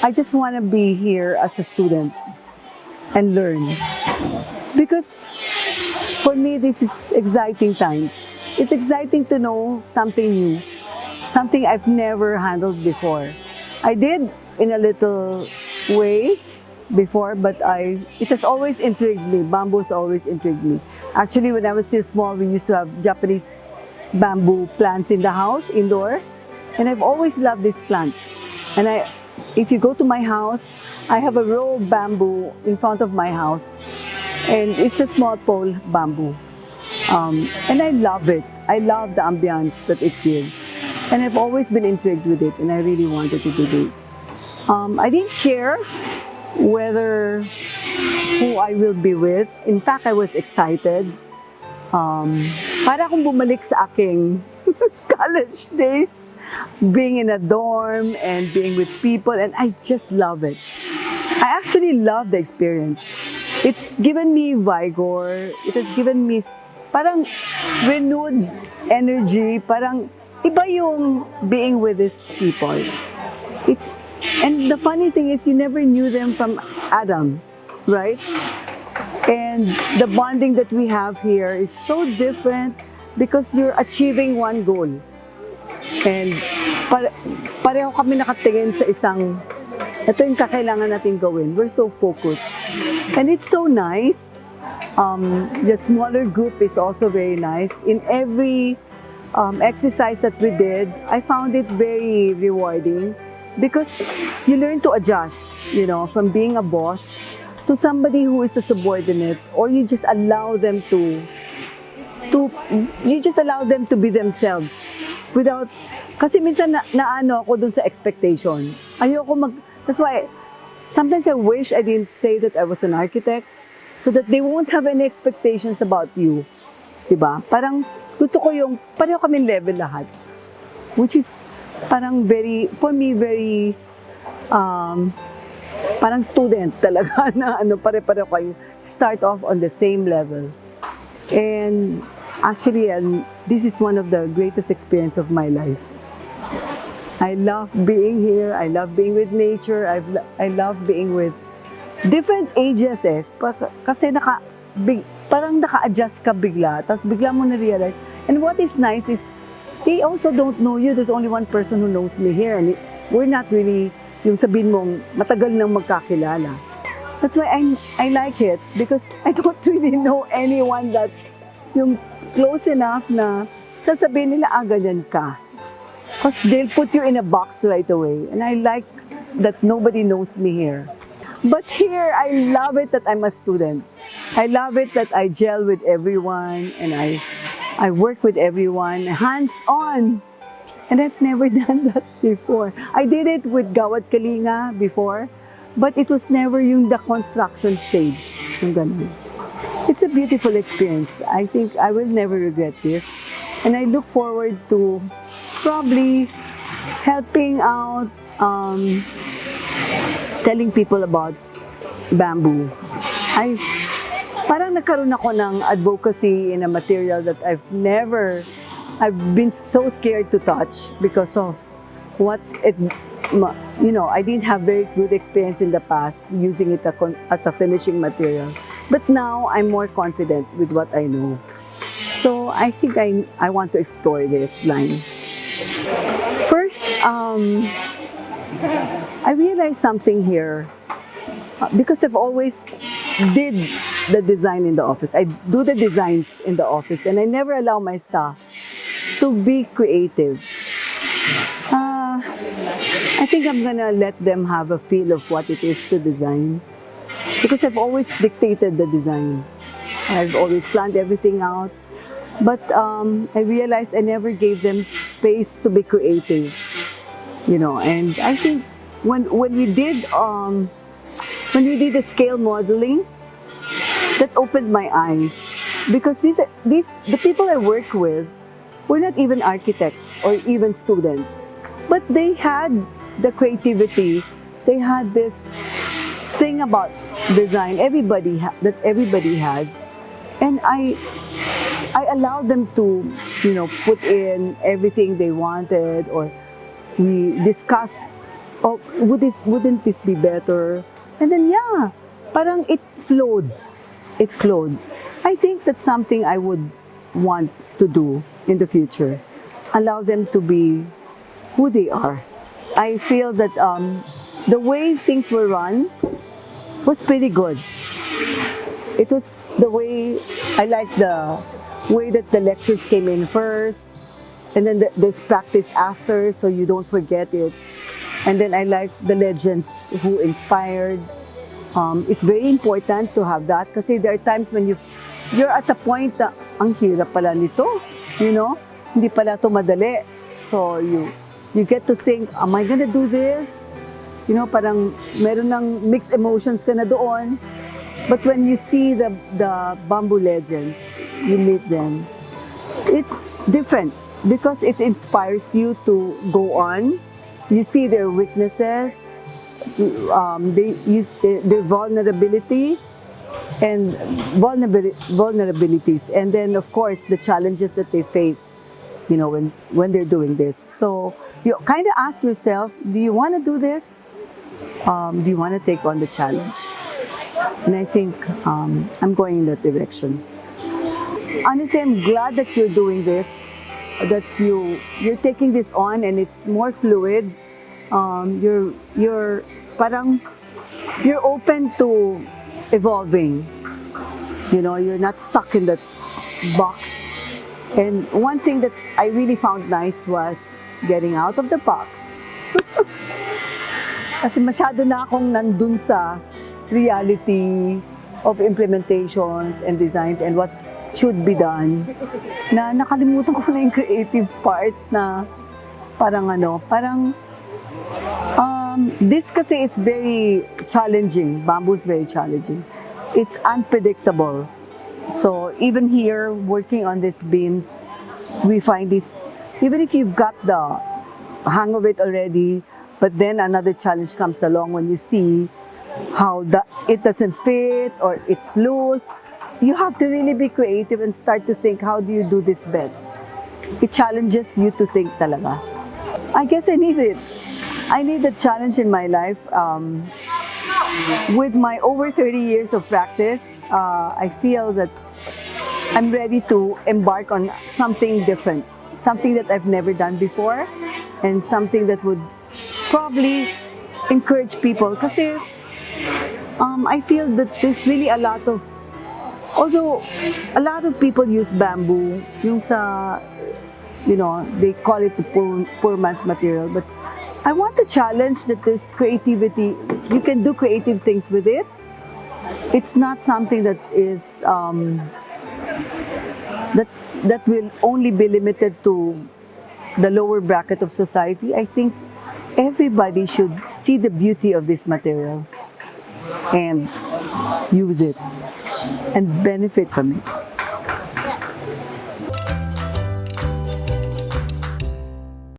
I just want to be here as a student and learn. Because for me, this is exciting times. It's exciting to know something new, something I've never handled before. I did in a little way before, but it has always intrigued me. Bamboo's always intrigued me. Actually, when I was still small, we used to have Japanese bamboo plants in the house, indoor. And I've always loved this plant. And if you go to my house, I have a row of bamboo in front of my house. And it's a small pole bamboo. And I love it. I love the ambience that it gives. And I've always been intrigued with it, and I really wanted to do this. I didn't care whether who I will be with. In fact, I was excited. Para akong bumalik sa aking college days, being in a dorm and being with people, and I just love it. I actually love the experience. It's given me vigor. It has given me parang renewed energy. Parang iba yung being with these people. And the funny thing is, you never knew them from Adam, right? And the bonding that we have here is so different because you're achieving one goal. And pareho kami nakatingin sa isang, ito yung kakailangan natin gawin. We're so focused. And it's so nice. The smaller group is also very nice. In every exercise that we did, I found it very rewarding because you learn to adjust, from being a boss to somebody who is a subordinate, or you just allow them to be themselves without, kasi minsan naano ako dun sa expectation. That's why sometimes I wish I didn't say that I was an architect so that they won't have any expectations about you. Diba? Parang gusto ko yung pareho kami level lahat. Which is parang for me, very parang student talaga na pare-pareho kayo start off on the same level. And actually, this is one of the greatest experience of my life. I love being here. I love being with nature. I love being with different ages kasi parang naka-adjust ka bigla. Tapos bigla mo na-realize. And what is nice is, they also don't know you. There's only one person who knows me here. And we're not really, yung sabihin mong matagal nang magkakilala. That's why I like it. Because I don't really know anyone that yung close enough na sasabihin nila, ganyan ka. Because they'll put you in a box right away. And I like that nobody knows me here. But here, I love it that I'm a student. I love it that I gel with everyone and I work with everyone, hands-on. And I've never done that before. I did it with Gawad Kalinga before, but it was never the construction stage. Yung ganun. It's a beautiful experience. I think I will never regret this. And I look forward to probably helping out, telling people about bamboo. Parang nagkaroon ako ng advocacy in a material that I've been so scared to touch because of what I didn't have very good experience in the past using it as a finishing material. But now I'm more confident with what I know. So I think I want to explore this line. First, I realized something here. Because I've always did the design in the office. I do the designs in the office and I never allow my staff to be creative. I think I'm gonna let them have a feel of what it is to design. Because I've always dictated the design. I've always planned everything out. But I realized I never gave them space to be creative. And I think when we did the scale modeling, that opened my eyes. Because the people I work with were not even architects or even students. But they had the creativity. They had this thing about design that everybody has. And I allowed them to, put in everything they wanted, or we discussed oh, wouldn't this be better? And then yeah, parang it flowed. It flowed. I think that's something I would want to do in the future. Allow them to be who they are. I feel that the way things were run was pretty good. It was the way, I like the way that the lectures came in first, and then there's practice after, so you don't forget it. And then I like the legends who inspired. It's very important to have that kasi there are times when you're at a point na ang hirap pala nito, you know? Hindi pala ito madali. So you get to think, am I gonna do this? You know, parang meron ng mixed emotions ka na doon. But when you see the bamboo legends, you meet them, it's different because it inspires you to go on. You see their weaknesses, their vulnerability and vulnerabilities, and then of course the challenges that they face, you know, when they're doing this. So you kind of ask yourself, do you want to do this? Do you want to take on the challenge? And I think I'm going in that direction. Honestly, I'm glad that you're doing this, that you're taking this on, and it's more fluid. You're parang you're open to evolving. You know, you're not stuck in that box. And one thing that I really found nice was getting out of the box. Kasi masyado na akong nandun sa reality of implementations and designs and what should be done, na nakalimutan ko na yung creative part na this kasi is very challenging. Bamboo is very challenging. It's unpredictable. So even here, working on these beams, we find this, even if you've got the hang of it already, but then another challenge comes along when you see how it doesn't fit or it's loose. You have to really be creative and start to think, how do you do this best? It challenges you to think talaga. I guess I need it. I need a challenge in my life. With my over 30 years of practice, I feel that I'm ready to embark on something different, something that I've never done before, and something that would probably encourage people. Kasi I feel that there's really a lot of, although a lot of people use bamboo, yung sa, you know, they call it the poor man's material, but I want to challenge that there's creativity. You can do creative things with it. It's not something that is that will only be limited to the lower bracket of society. I think everybody should see the beauty of this material and use it and benefit from it.